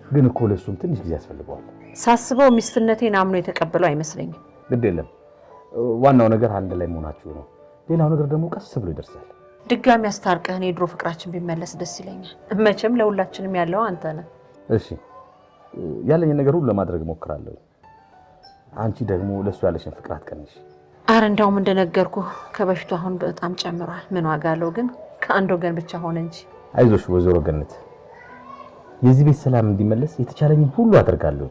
ግን እኮ ለሱም ትንሽ ጊዜ ያስፈልገዋል። ሳስበው ሚስትነቴን አምኖ የተቀበለው አይመስለኝም። ግድ የለም። ዋናው ነገር አንድ ላይ መሆናችሁ ነው። ሌላው ነገር ደግሞ ቀስ ብሎ ይደርሳል። ድጋሚ አስታርቀህን የድሮ ፍቅራችን ቢመለስ ደስ ይለኛል። መቼም ለሁላችንም ያለው አንተ ነህ። እሺ፣ ያለኝ ነገር ሁሉ ለማድረግ እሞክራለሁ። አንቺ ደግሞ ለሱ ያለሽን ፍቅር አትቀንሽ። አረ እንደውም እንደነገርኩ ከበፊቱ አሁን በጣም ጨምሯል። ምን ዋጋ አለው ግን ከአንድ ወገን ብቻ ሆነ እንጂ። አይዞሽ ወይዘሮ ገነት፣ የዚህ ቤት ሰላም እንዲመለስ የተቻለኝን ሁሉ አደርጋለሁ።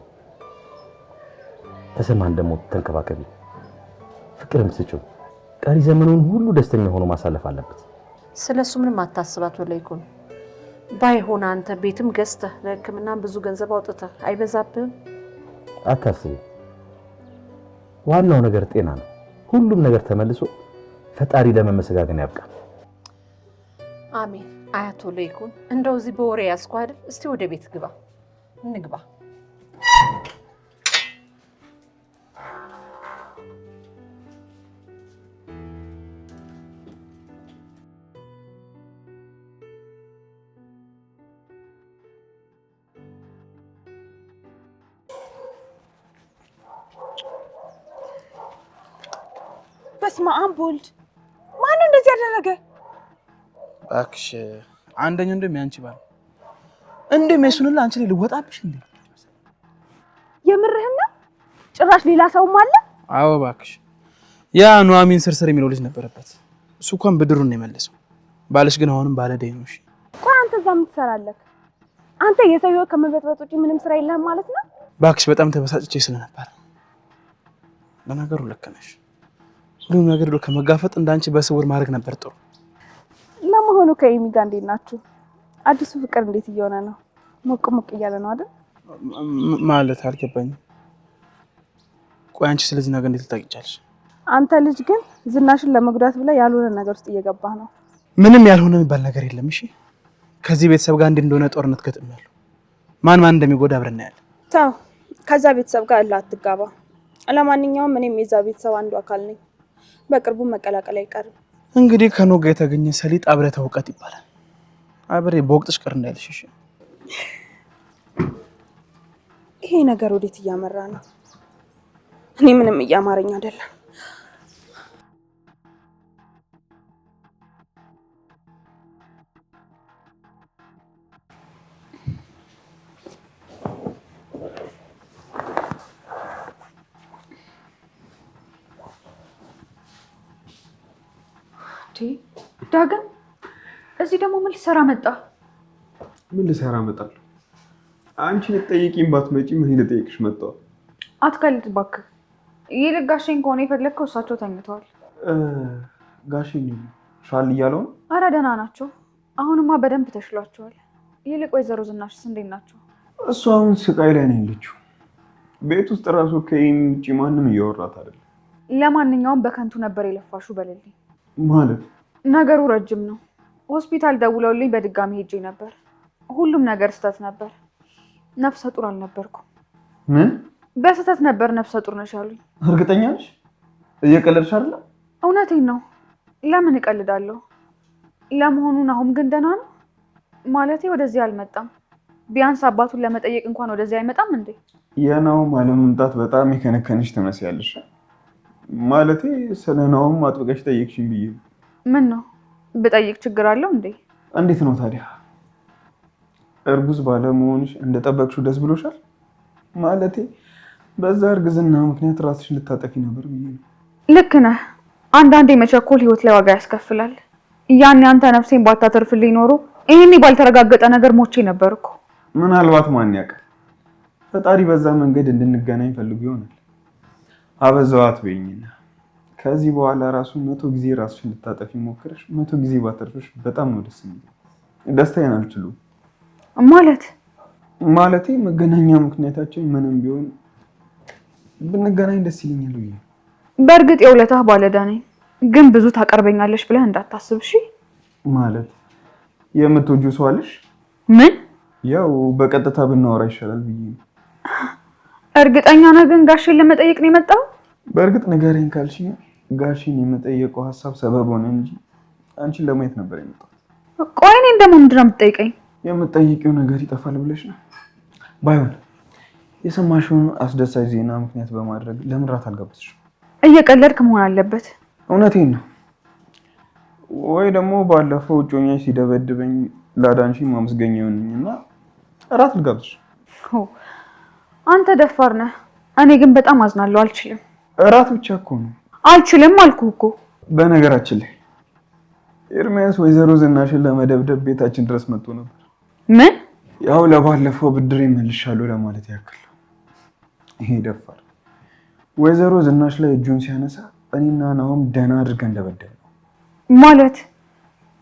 ተሰማን ደግሞ ተንከባከቢ፣ ፍቅርም ስጪው። ቀሪ ዘመኑን ሁሉ ደስተኛ ሆኖ ማሳለፍ አለበት። ስለሱ ምንም አታስባት ወለይኩን። ባይሆን አንተ ቤትም ገዝተህ ለሕክምና ብዙ ገንዘብ አውጥተህ አይበዛብህም? አታስቢ፣ ዋናው ነገር ጤና ነው። ሁሉም ነገር ተመልሶ ፈጣሪ ለመመሰጋገን ያብቃ። አሜን። አያቶ ለይኩን እንደው እዚህ በወሬ ያስኩ አይደል? እስቲ ወደ ቤት ግባ፣ እንግባ። በስመ አብ ወልድ። ማነው እንደዚህ ያደረገ? እባክሽ አንደኛው እንደም ያንቺ ባል እንደም የሱንላ አንቺ ላይ ልወጣብሽ እንዴ? የምርህና ጭራሽ ሌላ ሰውም አለ? አዎ እባክሽ፣ ያ ኑሐሚን ስርስር የሚለው ልጅ ነበረበት። እሱ እንኳን ብድሩን ነው የመለሰው። ባልሽ ግን አሁንም ባለደይ ነው። እሺ ቆይ አንተ እዛ ምን ትሰራለህ? አንተ የሰው ሕይወት ከመበጥበጥ ውጪ ምንም ስራ የለህም ማለት ነው? እባክሽ በጣም ተበሳጭቼ ስለነበር። ለነገሩ ልክ ነሽ። ሁሉም ነገር ከመጋፈጥ እንዳንቺ በስውር ማድረግ ነበር ጥሩ። ለመሆኑ ከኤሚ ጋር እንዴት ናችሁ? አዲሱ ፍቅር እንዴት እየሆነ ነው? ሞቅ ሞቅ እያለ ነው አይደል? ማለት አልገባኝም። ቆይ አንቺ ስለዚህ ነገር እንዴት ልታውቂቻለሽ? አንተ ልጅ ግን ዝናሽን ለመጉዳት ብለህ ያልሆነ ነገር ውስጥ እየገባህ ነው። ምንም ያልሆነ የሚባል ነገር የለም። እሺ ከዚህ ቤተሰብ ጋር እንዴት እንደሆነ ጦርነት ገጥሜያለሁ። ማን እንደሚጎዳ አብረን እናያለን። ተው፣ ከዛ ቤተሰብ ጋር እልህ አትጋባ። ለማንኛውም እኔም የዛ ቤተሰብ አንዱ አካል ነኝ። በቅርቡ መቀላቀል አይቀርም። እንግዲህ ከኖጋ የተገኘ ሰሊጥ አብረህ ተውቀት ይባላል። አብሬ በወቅትሽ ቅር እንዳይልሽ። እሺ ይሄ ነገር ወዴት እያመራ ነው? እኔ ምንም እያማረኝ አይደለም። ዳግም እዚህ ደግሞ ምን ልትሰራ መጣ? ምን ልሰራ እመጣለሁ? አንቺ ልትጠይቂኝ ባትመጪ ምን ልጠይቅሽ መጣሁ? አትቀልድ እባክህ። ይልቅ ጋሼን ከሆነ የፈለግከው እሳቸው ተኝተዋል። ጋሼን ሻል እያለው ነው? አረ ደህና ናቸው። አሁንማ በደንብ ተሽሏቸዋል። ይልቅ ወይዘሮ ዝናሽስ እንዴት ናቸው? እሱ አሁን ስቃይ ላይ ነው ያለችው። ቤት ውስጥ ራሱ ከይም ውጪ ማንም እያወራት አይደለም። ለማንኛውም በከንቱ ነበር የለፋሹ በልልኝ። ማለት ነገሩ ረጅም ነው። ሆስፒታል ደውለውልኝ በድጋሚ ሄጄ ነበር። ሁሉም ነገር ስህተት ነበር። ነፍሰ ጡር አልነበርኩም። ምን? በስህተት ነበር ነፍሰ ጡር ነሽ ያሉኝ። እርግጠኛ ነሽ? እየቀለድሽ አይደለ? እውነቴን ነው። ለምን እቀልዳለሁ? ለመሆኑ ናሁም ግን ደህና ነው? ማለቴ ወደዚህ አልመጣም። ቢያንስ አባቱን ለመጠየቅ እንኳን ወደዚህ አይመጣም እንዴ? የናሁም አለመምጣት በጣም የከነከነሽ ትመስያለሽ። ማለቴ ስለ ናሁም አጥብቀሽ ጠየቅሽኝ ብዬ። ምን ነው ብጠይቅ ችግር አለው እንዴ? እንዴት ነው ታዲያ? እርጉዝ ባለመሆንሽ እንደጠበቅሽው ደስ ብሎሻል? ማለቴ በዛ እርግዝና ምክንያት ራስሽን ልታጠፊ ነበር ብዬ ነው። ልክ ነህ። አንዳንዴ መቸኮል ህይወት ላይ ዋጋ ያስከፍላል። ያኔ አንተ ነፍሴን ባታተርፍልኝ ኖሮ ይሄኔ ባልተረጋገጠ ነገር ሞቼ ነበርኩ። ምናልባት ማን ያውቃል? ፈጣሪ በዛ መንገድ እንድንገናኝ ፈልጎ ይሆናል። አበዛዋት በይኝና ከዚህ በኋላ ራሱ 100 ጊዜ ራስሽን ልታጠፊ ሞክረሽ 100 ጊዜ ባተርፍሽ በጣም ነው ደስ የሚል። ደስታዬን አልችሉም። ማለቴ መገናኛ ምክንያታችን ምንም ቢሆን ብንገናኝ ደስ ይለኛል ብዬ። በእርግጥ የውለታህ ባለዕዳ ነኝ፣ ግን ብዙ ታቀርበኛለሽ ብለህ እንዳታስብ እሺ። ማለት የምትወጂው ሰው አለሽ? ምን? ያው በቀጥታ ብናወራ ይሻላል ብዬ ነው። እርግጠኛ ነህ ግን ጋሼን ለመጠየቅ ነው የመጣው? በእርግጥ ንገረኝ ካልሽኝ ጋሼን የመጠየቀው ሀሳብ ሰበብ ሆነ እንጂ አንቺን ለማየት ነበር የመጣሁት። ቆይ እኔን ደግሞ ምንድን ነው የምትጠይቀኝ? የምትጠይቂው ነገር ይጠፋል ብለሽ ነው? ባይሆን የሰማሽውን አስደሳች ዜና ምክንያት በማድረግ ለምን ራት አልጋበዝሽም? እየቀለድክ መሆን አለበት። እውነቴን ነው። ወይ ደግሞ ባለፈው እጮኛሽ ሲደበድበኝ ላዳንሽኝ ማመስገኛ ይሆንኝና ራት ልጋብዝሽ። አንተ ደፋር ነህ። እኔ ግን በጣም አዝናለሁ። አልችልም። ራት ብቻ እኮ ነው። አልችልም አልኩህ እኮ። በነገራችን ላይ ኤርሚያስ ወይዘሮ ዝናሽን ለመደብደብ ቤታችን ድረስ መጥቶ ነበር። ምን? ያው ለባለፈው ብድሬ መልሻለሁ ለማለት ያክል። ይሄ ደፋር ወይዘሮ ዝናሽ ላይ እጁን ሲያነሳ እኔና ናሆም ደህና አድርገን ደበደብነው። ማለት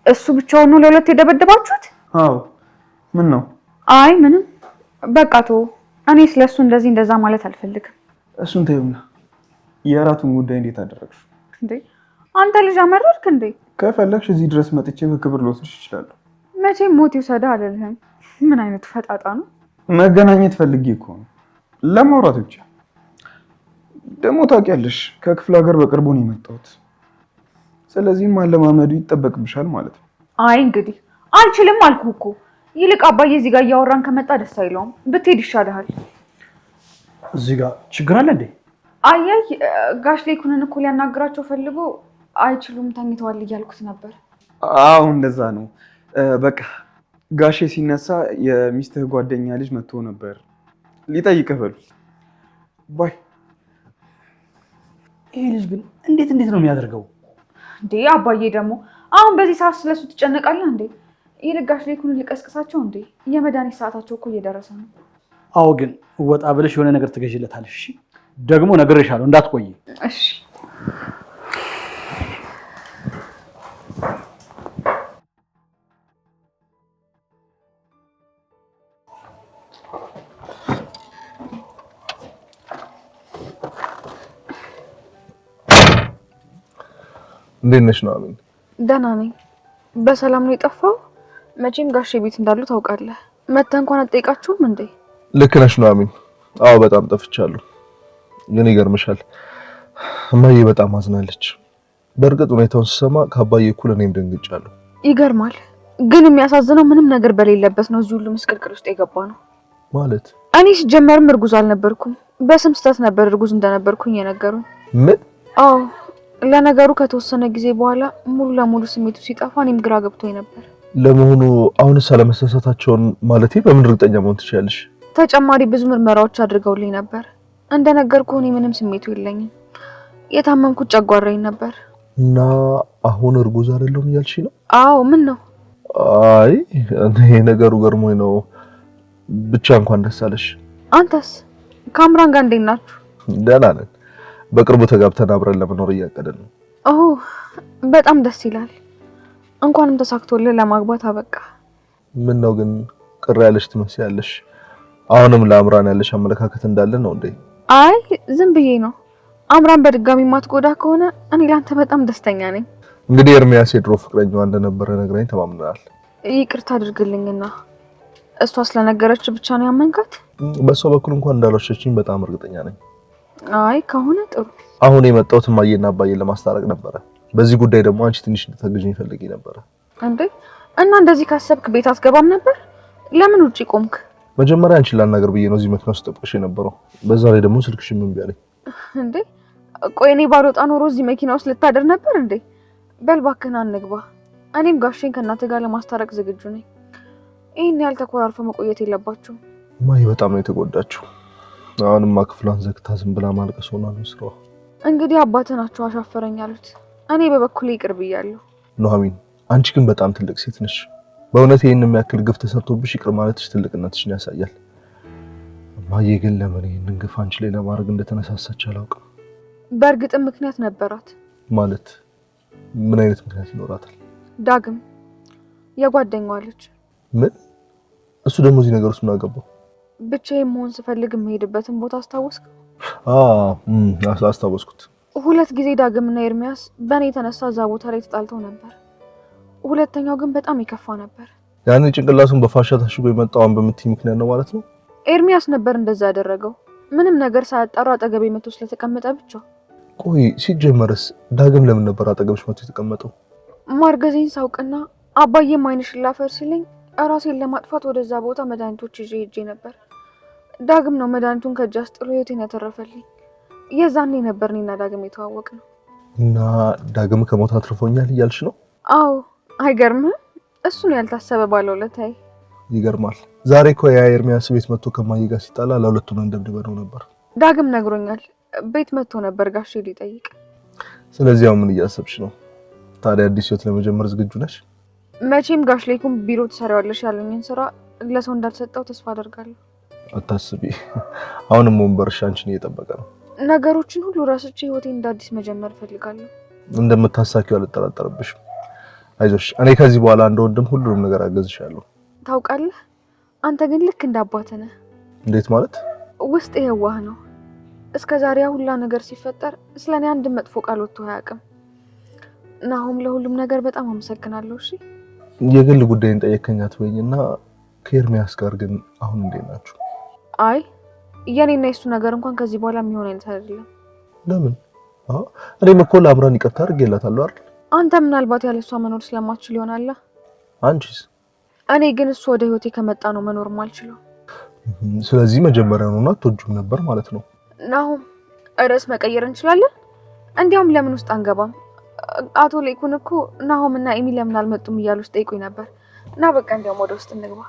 እሱ ብቻውን ነው ለሁለት የደበደባችሁት? አዎ። ምን ነው? አይ ምንም። በቃ ተው። እኔ ስለሱ እንደዛ ማለት አልፈልግም። እሱን ተይውና የራቱን ጉዳይ እንዴት አደረግሽው? እንዴ አንተ ልጅ አመረርክ እንዴ? ከፈለግሽ እዚህ ድረስ መጥቼ በክብር ልወስድሽ እችላለሁ። መቼም ሞት ይውሰዳ አልልህም። ምን አይነት ፈጣጣ ነው? መገናኘት ፈልጌ እኮ ነው፣ ለማውራት ብቻ። ደግሞ ታውቂያለሽ ከክፍለ ሀገር በቅርቡ ነው የመጣሁት። ስለዚህም ማለማመዱ ይጠበቅብሻል ማለት ነው። አይ እንግዲህ አልችልም አልኩህ እኮ። ይልቅ አባዬ እዚህ ጋር እያወራን ከመጣ ደስ አይለውም። ብትሄድ ይሻልሃል። እዚህ ጋር ችግር አለ እንዴ? አያይ ጋሽ ሌኩንን እኮ ሊያናግራቸው ፈልጎ አይችሉም ተኝተዋል እያልኩት ነበር። አዎ እንደዛ ነው። በቃ ጋሼ ሲነሳ የሚስትህ ጓደኛ ልጅ መጥቶ ነበር ሊጠይቅህ በሉ። ባይ። ይሄ ልጅ ግን እንዴት ነው የሚያደርገው እንዴ? አባዬ ደግሞ አሁን በዚህ ሰዓት ስለሱ ትጨነቃለህ እንዴ? ይልቅ ጋሽ ሌኩንን ሊቀስቅሳቸው እንዴ? የመድኃኒት ሰዓታቸው እኮ እየደረሰ ነው። አዎ ግን ወጣ ብለሽ የሆነ ነገር ትገዥለታለሽ። እሺ ደግሞ ነግሬሻለሁ እንዳትቆይ። እሺ እንዴት ነሽ ኑሐሚን? ደህና ነኝ። በሰላም ነው የጠፋው? መቼም ጋሼ ቤት እንዳሉ ታውቃለህ። መተህ እንኳን አትጠይቃቸውም እንዴ? ልክ ነሽ ኑሐሚን። አዎ በጣም ጠፍቻለሁ። ግን ይገርምሻል እማዬ በጣም አዝናለች። በእርግጥ ሁኔታውን ስሰማ ከአባዬ እኩል እኔም ደንግጫለሁ። ይገርማል። ግን የሚያሳዝነው ምንም ነገር በሌለበት ነው እዚህ ሁሉ ምስቅልቅል ውስጥ የገባ ነው። ማለት እኔ ሲጀመርም እርጉዝ አልነበርኩም። በስም ስህተት ነበር እርጉዝ እንደነበርኩኝ የነገሩኝ። ምን? አዎ ለነገሩ ከተወሰነ ጊዜ በኋላ ሙሉ ለሙሉ ስሜቱ ሲጠፋ እኔም ግራ ገብቶኝ ነበር። ለመሆኑ አሁንስ አለመሳሳታቸውን ማለቴ በምን እርግጠኛ መሆን ትችያለሽ? ተጨማሪ ብዙ ምርመራዎች አድርገውልኝ ነበር። እንደነገርኩህ እኔ ምንም ስሜቱ የለኝም። የታመምኩት ጨጓራዬን ነበር። እና አሁን እርጉዝ አይደለሁም እያልሽ ነው? አዎ ምን ነው? አይ ይሄ ነገሩ ገርሞኝ ነው። ብቻ እንኳን ደስ አለሽ። አንተስ ካምራን ጋር እንዴት ናችሁ? ደህና ነን። በቅርቡ ተጋብተን አብረን ለመኖር እያቀደን ነው። ኦ በጣም ደስ ይላል። እንኳንም ተሳክቶልህ ለማግባት አበቃ። ምን ነው ግን ቅር ያለሽ ትመስያለሽ። አሁንም ለአምራን ያለሽ አመለካከት እንዳለ ነው እንዴ? አይ ዝም ብዬ ነው። አምራን በድጋሚ ማትጎዳ ከሆነ እኔ ላንተ በጣም ደስተኛ ነኝ። እንግዲህ ኤርሚያስ የድሮ ፍቅረኛዋ እንደነበረ ነግራኝ ተማምነናል። ይቅርታ አድርግልኝና እሷ ስለነገረች ብቻ ነው ያመንካት? በሷ በኩል እንኳን እንዳልወሸችኝ በጣም እርግጠኛ ነኝ። አይ ከሆነ ጥሩ። አሁን የመጣሁት እማዬና አባዬን ለማስታረቅ ነበረ። በዚህ ጉዳይ ደግሞ አንቺ ትንሽ እንድታግዥኝ ፈልጌ ነበረ። እንዴ እና እንደዚህ ካሰብክ ቤት አትገባም ነበር? ለምን ውጪ ቆምክ? መጀመሪያ አንቺን ላናገር ብዬ ነው እዚህ መኪና ውስጥ ጠብቀሽ የነበረው። በዛ ላይ ደግሞ ስልክሽ ምን ቢያለኝ። እንዴ ቆይ እኔ ባልወጣ ኖሮ እዚህ መኪና ውስጥ ልታደር ነበር እንዴ? በል እባክህን አንግባ። እኔም ጋሼን ከእናትህ ጋር ለማስታረቅ ዝግጁ ነኝ። ይሄን ያህል ተኮራርፈ መቆየት የለባችሁም። እማዬ በጣም ነው የተጎዳችው። አሁንማ ክፍሏን ዘግታ ዝም ብላ ማልቀስ ሆና ነው ስራዋ። እንግዲህ አባትህ ናቸው አሻፈረኝ ያሉት። እኔ በበኩሌ ይቅር ብያለሁ። ኑሐሚን አንቺ ግን በጣም ትልቅ ሴት ነሽ። በእውነት ይሄን የሚያክል ግፍ ተሰርቶብሽ ይቅር ማለትሽ ትልቅነትሽን ያሳያል። እማዬ ግን ለምን ይሄንን ግፍ አንቺ ላይ ለማድረግ እንደተነሳሳች አላውቅም። በእርግጥም ምክንያት ነበራት። ማለት ምን አይነት ምክንያት ይኖራታል? ዳግም የጓደኛዋ ልጅ። ምን? እሱ ደግሞ እዚህ ነገር ውስጥ ምን አገባው? ብቻዬን መሆን ስፈልግ የምሄድበትን ቦታ አስታወስክ? አስታወስኩት። 2 ጊዜ ዳግምና ኤርሚያስ በእኔ የተነሳ እዛ ቦታ ላይ ተጣልተው ነበር። ሁለተኛው ግን በጣም የከፋ ነበር። ያኔ ጭንቅላቱን በፋሻ ታሽጎ የመጣውን በምትይ ምክንያት ነው ማለት ነው? ኤርሚያስ ነበር እንደዛ ያደረገው። ምንም ነገር ሳያጣራ አጠገቤ መጥቶ ስለተቀመጠ ብቻ። ቆይ ሲጀመርስ ዳግም ለምን ነበር አጠገብሽ መጥቶ የተቀመጠው? ማርገዜን ሳውቅና አባዬም አይንሽን ላፈር ሲለኝ ራሴን ለማጥፋት ወደዛ ቦታ መድኃኒቶች ይዤ ሄጄ ነበር። ዳግም ነው መድኃኒቱን ከእጅ አስጥሎ ህይወቴን ያተረፈልኝ። የዛኔ ነበር እኔና ዳግም የተዋወቅነው። እና ዳግም ከሞት አትርፎኛል እያልሽ ነው? አዎ። አይገርምህም? እሱን ያልታሰበ ባለውለታዬ። ይገርማል። ዛሬ እኮ ያ ኤርሚያስ ቤት መጥቶ ከማዬ ጋር ሲጣላ ለሁለቱም እንደብድበው ነበር። ዳግም ነግሮኛል። ቤት መጥቶ ነበር ጋሼ ሊጠይቅ። ስለዚህ አሁን ምን እያሰብሽ ነው? ታዲያ አዲስ ህይወት ለመጀመር ዝግጁ ነሽ? መቼም ጋሽ ላይኩም ቢሮ ትሰሪዋለሽ ያሉኝን ስራ ለሰው እንዳልሰጠው ተስፋ አደርጋለሁ። አታስቢ። አሁንም ወንበርሽ አንቺን እየጠበቀ ነው። ነገሮችን ሁሉ ራስቼ ህይወቴን እንዳዲስ መጀመር ፈልጋለሁ። እንደምታሳኪው አልጠራጠርብሽም። አይዞሽ፣ እኔ ከዚህ በኋላ እንደ ወንድም ሁሉንም ነገር አገዝሻለሁ። ታውቃለህ፣ አንተ ግን ልክ እንደ አባትህ ነህ። እንዴት ማለት? ውስጥ የዋህ ነው። እስከዛሬ ሁላ ነገር ሲፈጠር ስለኔ አንድ መጥፎ ቃል ወጥቶ አያውቅም። ናሆም፣ ለሁሉም ነገር በጣም አመሰግናለሁ። እሺ፣ የግል ጉዳይን ጠየከኛት ወይኝና ከኤርሚያስ ጋር ግን አሁን እንዴት ናችሁ? አይ የኔና የሱ ነገር እንኳን ከዚህ በኋላ የሚሆን አይነት አይደለም። ለምን? እኔም እኮ ለአምራን ይቅርታ አድርጌላታለሁ አይደል? አንተ ምናልባት ያለሷ መኖር ስለማትችል ይሆናል። አንቺስ? እኔ ግን እሱ ወደ ህይወቴ ከመጣ ነው መኖር ማልችለው። ስለዚህ መጀመሪያ ነውና አትወጂም ነበር ማለት ነው። ናሆም፣ ርዕስ መቀየር እንችላለን? እንዲያውም ለምን ውስጥ አንገባም? አቶ ላይኩን እኮ ናሆም እና ኤሚ ለምን አልመጡም እያሉ ጠይቁኝ ነበር። እና በቃ እንዲያውም ወደ ውስጥ እንግባ።